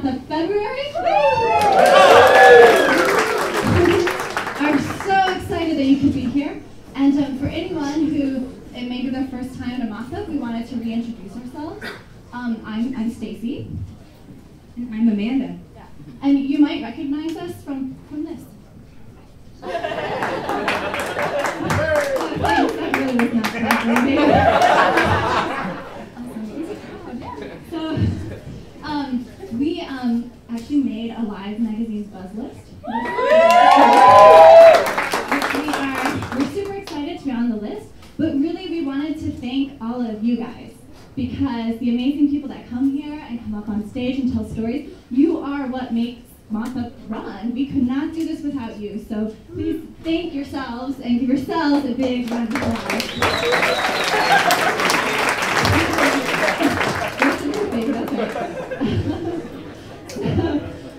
MothUp February. I'm so excited that you could be here. And for anyone who it may be their first time at a MothUp, we wanted to reintroduce ourselves. I'm Stacy. And I'm Amanda. Yeah. And you might recognize us from this. That really was not So, we actually made a Live magazine's buzz list. We're super excited to be on the list, but really we wanted to thank all of you guys, because the amazing people that come here and come up on stage and tell stories, you are what makes MothUp run. We could not do this without you, so please thank yourselves and give yourselves a big round of applause.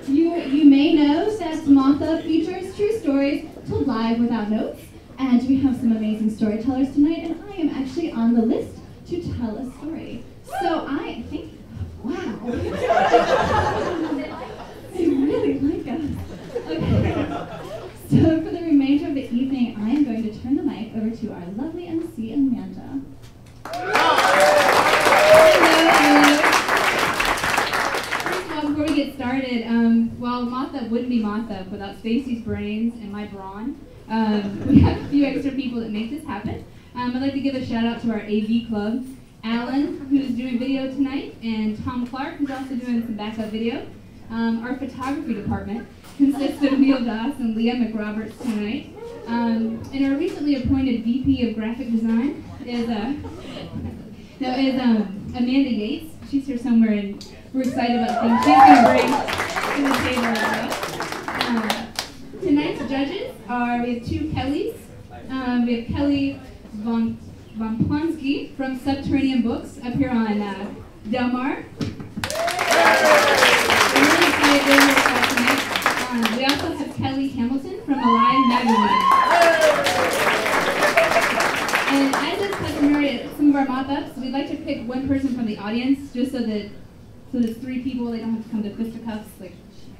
You may know that MothUp features true stories told live without notes, and we have some amazing storytellers tonight, and I am actually on the list to tell a story. So I think, wow. They really like us. Okay. So for the remainder of the evening, I am going to turn the mic over to our lovely MC, Amanda. First of all, before we get started, while MothUp wouldn't be MothUp without Stacy's brains and my brawn, we have a few extra people that make this happen. I'd like to give a shout out to our AV club, Alan, who's doing video tonight, and Tom Clark, who's also doing some backup video. Our photography department consists of Neil Doss and Leah McRoberts tonight. And our recently appointed VP of graphic design is Amanda Yates. She's here somewhere, and we're excited about things she's going to bring to the table as well. Tonight's judges are, we have two Kellys. We have Kelly Von Plonsky from Subterranean Books up here on Del Mar. I'm really excited to hear about tonight. We also have Kelly Hamilton from Alive Magazine. And as is customary at some of our MothUps, we'd like to pick one person from the audience, just so there's three people, they don't have to come to fisticuffs, like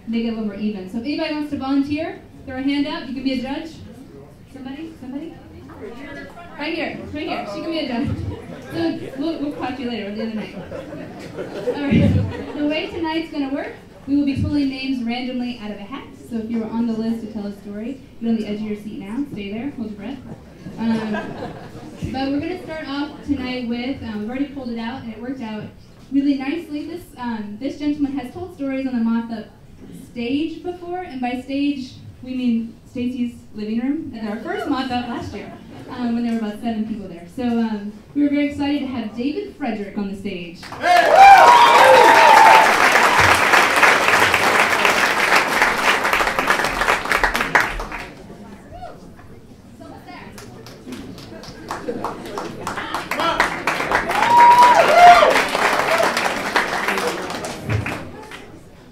make it a little more even. So if anybody wants to volunteer, throw a hand up, you can be a judge. Somebody? Right here, she can be a judge. So we'll talk to you later, or the other night. Alright, the way tonight's gonna work, we will be pulling names randomly out of a hat. So if you were on the list to tell a story, get on the edge of your seat now, stay there, hold your breath. But we're gonna start off tonight with, we've already pulled it out, and it worked out really nicely. This gentleman has told stories on the MothUp stage before, and by stage, we mean Stacy's living room at our first MothUp last year, when there were about 7 people there. So we were very excited to have David Frederick on the stage.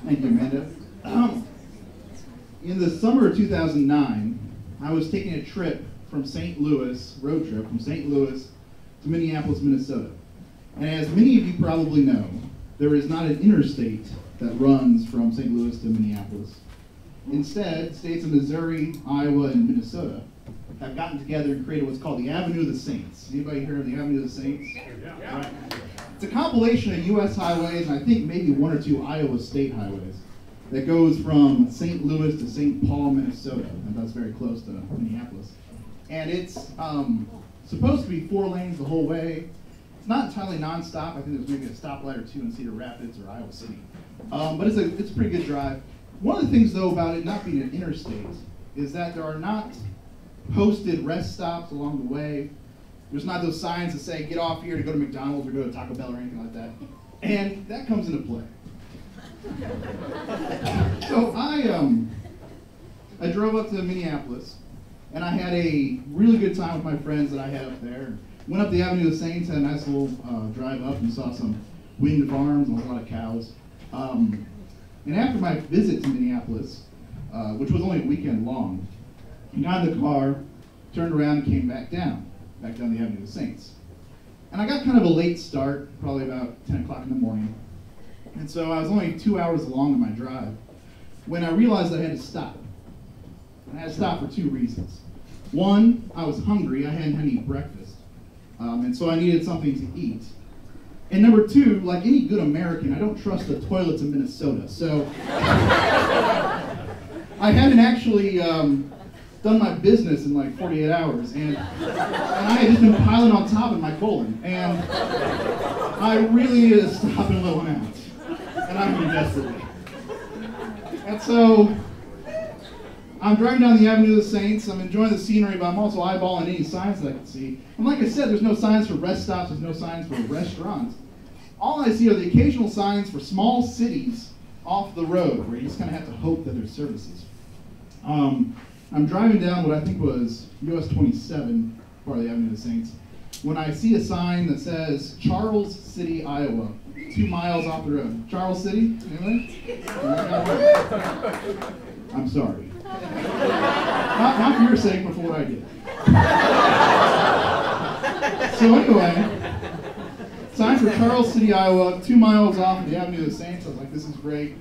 Thank you, Amanda. In the summer of 2009, I was taking a trip from St. Louis, road trip from St. Louis to Minneapolis, Minnesota. And as many of you probably know, there is not an interstate that runs from St. Louis to Minneapolis. Instead, states of Missouri, Iowa, and Minnesota have gotten together and created what's called the Avenue of the Saints. Anybody heard of the Avenue of the Saints? Yeah. Right. It's a compilation of U.S. highways, and I think maybe 1 or 2 Iowa state highways, that goes from St. Louis to St. Paul, Minnesota, and that's very close to Minneapolis. And it's supposed to be 4 lanes the whole way. It's not entirely nonstop. I think there's maybe a stoplight or 2 in Cedar Rapids or Iowa City. But it's a pretty good drive. One of the things, though, about it not being an interstate is that there are not posted rest stops along the way. There's not those signs that say, get off here to go to McDonald's or go to Taco Bell or anything like that. And that comes into play. So I drove up to Minneapolis, and I had a really good time with my friends that I had up there. Went up the Avenue of the Saints, had a nice little drive up and saw some winged farms and a lot of cows. And after my visit to Minneapolis, which was only a weekend long, I got in the car, turned around, and came back down the Avenue of the Saints. And I got kind of a late start, probably about 10 o'clock in the morning. And so I was only 2 hours along in my drive when I realized I had to stop. And I had to stop for 2 reasons. One, I was hungry. I hadn't had any breakfast. And so I needed something to eat. And number 2, like any good American, I don't trust the toilets in Minnesota. So I hadn't actually done my business in like 48 hours. And I had just been piling on top of my colon. And I really needed to stop and let one out. And I'm doing desperately. And so I'm driving down the Avenue of the Saints. I'm enjoying the scenery, but I'm also eyeballing any signs that I can see. And like I said, there's no signs for rest stops. There's no signs for restaurants. All I see are the occasional signs for small cities off the road, where you just kind of have to hope that there's services. I'm driving down what I think was US 27, part of the Avenue of the Saints, when I see a sign that says Charles City, Iowa, 2 miles off the road. Charles City? Anybody? I'm sorry. Not for your sake, but for what I did. So anyway, sign for Charles City, Iowa, 2 miles off of the Avenue of the Saints. I was like, this is great.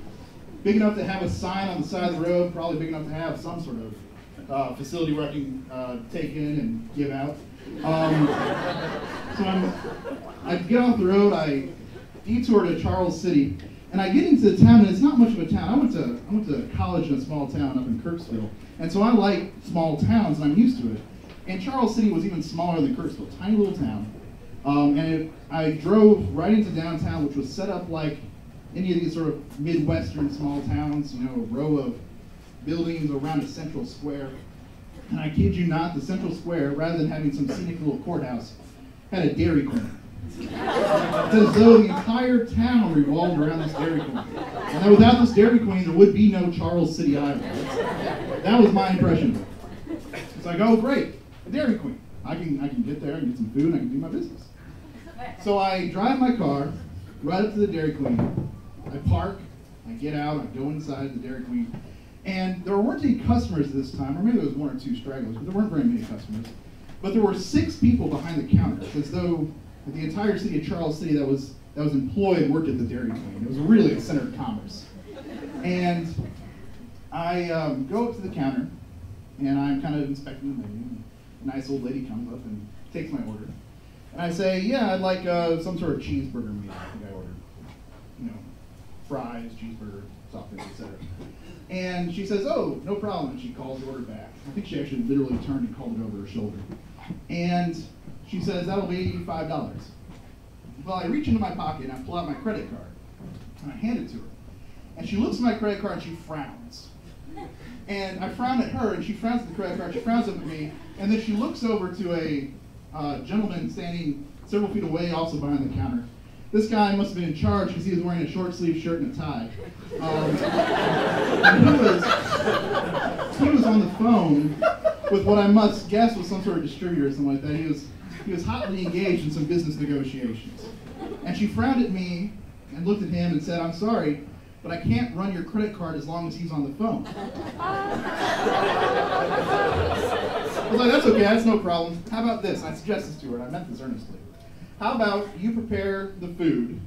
Big enough to have a sign on the side of the road, probably big enough to have some sort of facility where I can take in and give out. So I get off the road, I detour to Charles City, and I get into the town, and it's not much of a town. I went to college in a small town up in Kirksville, and so I like small towns, and I'm used to it. And Charles City was even smaller than Kirksville, tiny little town. I drove right into downtown, which was set up like any of these sort of Midwestern small towns, you know, a row of buildings around a central square. And I kid you not, the central square, rather than having some scenic little courthouse, had a Dairy Queen. It's as though the entire town revolved around this Dairy Queen. And that without this Dairy Queen, there would be no Charles City, Iowa. That was my impression of it. It's like, oh great, a Dairy Queen. I can get there and get some food and I can do my business. So I drive my car right up to the Dairy Queen. I park, I get out, I go inside the Dairy Queen. And there weren't any customers this time, or maybe there was 1 or 2 stragglers, but there weren't very many customers. But there were 6 people behind the counter, as though the entire city of Charles City that was employed worked at the Dairy Queen. It was really a center of commerce. And I go up to the counter, and I'm kind of inspecting the menu. And a nice old lady comes up and takes my order. And I say, yeah, I'd like some sort of cheeseburger meal. I think I ordered, you know, fries, cheeseburger, sausage, etc. And she says, oh, no problem. And she calls the order back. I think she actually literally turned and called it over her shoulder. And she says, that'll be $85. Well, I reach into my pocket and I pull out my credit card. And I hand it to her. And she looks at my credit card and she frowns. And I frown at her and she frowns at the credit card. She frowns up at me. And then she looks over to a gentleman standing several feet away, also behind the counter. This guy must have been in charge because he was wearing a short sleeve shirt and a tie. And he was on the phone with what I must guess was some sort of distributor or something like that. He was hotly engaged in some business negotiations. And she frowned at me and looked at him and said, I'm sorry, but I can't run your credit card as long as he's on the phone. I was like, that's okay, that's no problem. How about this? I suggested to her, and I meant this earnestly. How about you prepare the food,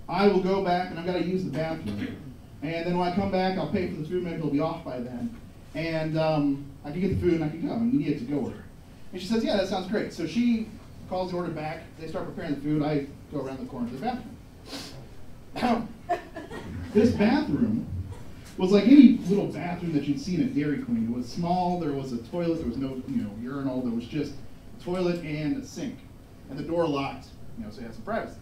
I will go back and I've got to use the bathroom, and then when I come back, I'll pay for the food, maybe it'll be off by then, and I can get the food and I can go, and you need it to go order. And she says, yeah, that sounds great. So she calls the order back, they start preparing the food, I go around the corner to the bathroom. Now, this bathroom was like any little bathroom that you'd see in a Dairy Queen. It was small, there was a toilet, there was no urinal, there was just a toilet and a sink. And the door locked, so you had some privacy.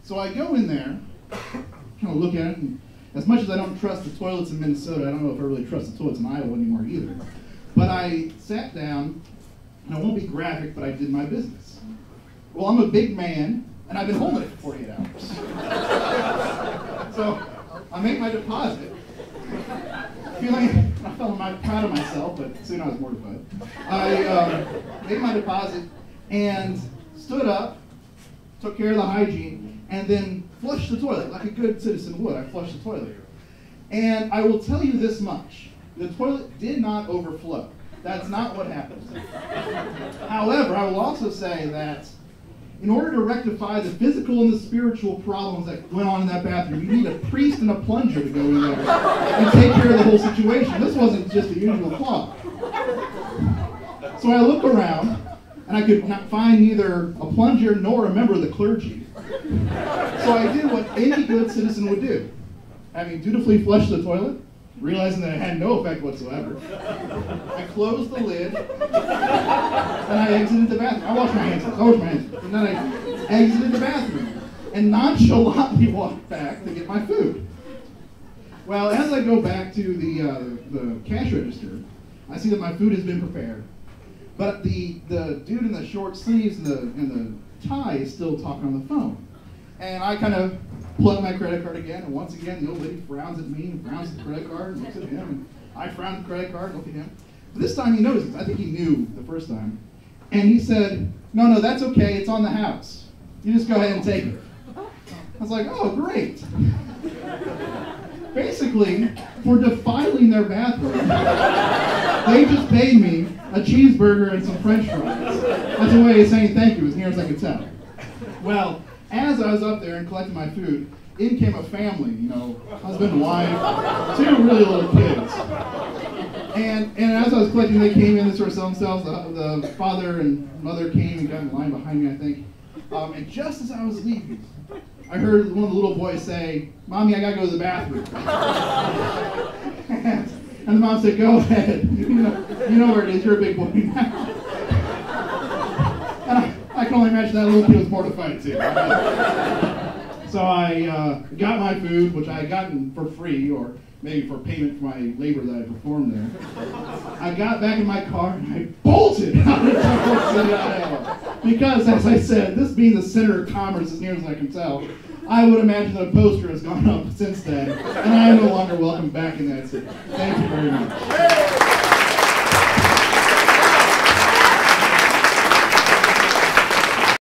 So I go in there, kind of look at it, and as much as I don't trust the toilets in Minnesota, I don't know if I really trust the toilets in Iowa anymore either. But I sat down, and I won't be graphic, but I did my business. Well, I'm a big man, and I've been holding it for 48 hours. So I make my deposit, I felt proud of myself, but soon I was mortified. I made my deposit and stood up, took care of the hygiene, and then flushed the toilet like a good citizen would. I flushed the toilet. And I will tell you this much. The toilet did not overflow. That's not what happened. However, I will also say that in order to rectify the physical and the spiritual problems that went on in that bathroom, you need a priest and a plunger to go in there and take care of the whole situation. This wasn't just the usual clog. So I looked around, and I could not find neither a plunger nor a member of the clergy. So I did what any good citizen would do. Having dutifully flushed the toilet, realizing that it had no effect whatsoever, I closed the lid, and I exited the bathroom. I washed my hands, and then I exited the bathroom, and nonchalantly walked back to get my food. Well, as I go back to the cash register, I see that my food has been prepared, but the dude in the short sleeves and the tie is still talking on the phone. And I kind of plug my credit card again, and once again the old lady frowns at me and frowns at the credit card and looks at him, and I frown at the credit card and look at him. But this time he notices. I think he knew the first time. And he said, no, that's okay, it's on the house. You just go ahead and take it. I was like, oh, great. Basically, for defiling their bathroom, they just paid me a cheeseburger and some french fries. That's a way of saying thank you, as near as I could tell. Well, as I was up there and collecting my food, in came a family, husband and wife, 2 really little kids. And as I was collecting, they came in to sort of sell themselves. The father and mother came and got in line behind me, I think. And just as I was leaving, I heard one of the little boys say, "Mommy, I gotta go to the bathroom." And the mom said, "Go ahead. You know where it is. You're a big boy now." And I can only imagine that little kid was mortified too. So I got my food, which I had gotten for free, or maybe for payment for my labor that I performed there. I got back in my car and I bolted out of Temple City, Iowa. Because, as I said, this being the center of commerce as near as I can tell, I would imagine that a poster has gone up since then, and I am no longer welcome back in that city. Thank you very much.